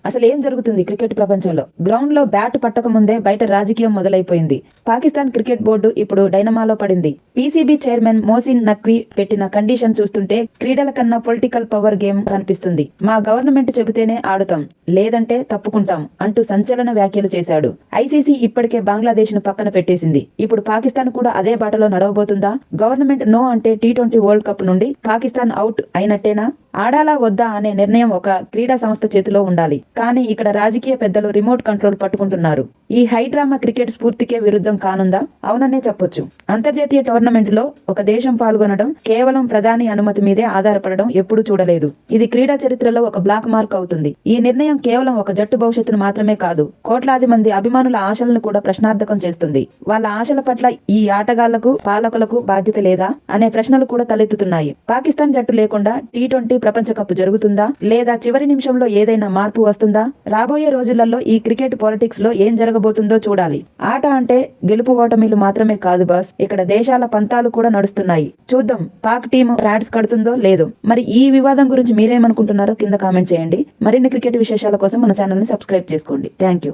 అసలు ఏం జరుగుతుంది క్రికెట్ ప్రపంచంలో? గ్రౌండ్ లో బ్యాట్ పట్టక ముందే బయట రాజకీయం మొదలైపోయింది. పాకిస్తాన్ క్రికెట్ బోర్డు ఇప్పుడు డైనమాలో పడింది. పీసీబీ చైర్మన్ మోసిన్ నఖ్వీ పెట్టిన కండిషన్ చూస్తుంటే క్రీడల కన్నా పొలిటికల్ పవర్ గేమ్ కనిపిస్తుంది. మా గవర్నమెంట్ చెబితేనే ఆడుతాం, లేదంటే తప్పుకుంటాం అంటూ సంచలన వ్యాఖ్యలు చేశాడు. ఐసీసీ ఇప్పటికే బంగ్లాదేశ్ ను పక్కన పెట్టేసింది. ఇప్పుడు పాకిస్తాన్ కూడా అదే బాటలో నడవబోతుందా? గవర్నమెంట్ నో అంటే టీ20 వరల్డ్ కప్ నుండి పాకిస్తాన్ అవుట్ అయినట్టేనా? ఆడాలా వద్దా అనే నిర్ణయం ఒక క్రీడా సంస్థ చేతిలో ఉండాలి. కానీ ఇక్కడ రాజకీయ పెద్దలు రిమోట్ కంట్రోల్ పట్టుకుంటున్నారు. ఈ హైడ్రామా క్రికెట్ స్ఫూర్తికే విరుద్ధం కానుందా? అవుననే చెప్పొచ్చు. అంతర్జాతీయ టోర్నమెంట్ లో ఒక దేశం పాల్గొనడం కేవలం ప్రధాని అనుమతి మీదే ఆధారపడడం ఎప్పుడూ చూడలేదు. ఇది క్రీడా చరిత్రలో ఒక బ్లాక్ మార్క్ అవుతుంది. ఈ నిర్ణయం కేవలం ఒక జట్టు భవిష్యత్తును మాత్రమే కాదు, కోట్లాది మంది అభిమానుల ఆశలను కూడా ప్రశ్నార్థకం చేస్తుంది. వాళ్ళ ఆశల పట్ల ఈ ఆటగాళ్లకు, పాలకులకు బాధ్యత లేదా అనే ప్రశ్నలు కూడా తలెత్తుతున్నాయి. పాకిస్తాన్ జట్టు లేకుండా టీ20 ప్రపంచ కప్ జరుగుతుందా, లేదా చివరి నిమిషంలో ఏదైనా మార్పు వస్తుందా? రాబోయే రోజులలో ఈ క్రికెట్ పాలిటిక్స్ లో ఏం జరగబోతుందో చూడాలి. ఆట అంటే గెలుపు ఓటమిలు మాత్రమే కాదు బాస్, ఇక్కడ దేశాల పంతాలు కూడా నడుస్తున్నాయి. చూద్దాం పాక్ టీమ్ ఫ్యాట్స్ కడుతుందో లేదో. మరి ఈ వివాదం గురించి మీరేమనుకుంటున్నారో కింద కామెంట్ చేయండి. మరిన్ని క్రికెట్ విశేషాల కోసం మన ఛానల్ ని సబ్స్క్రైబ్ చేసుకోండి. Thank you.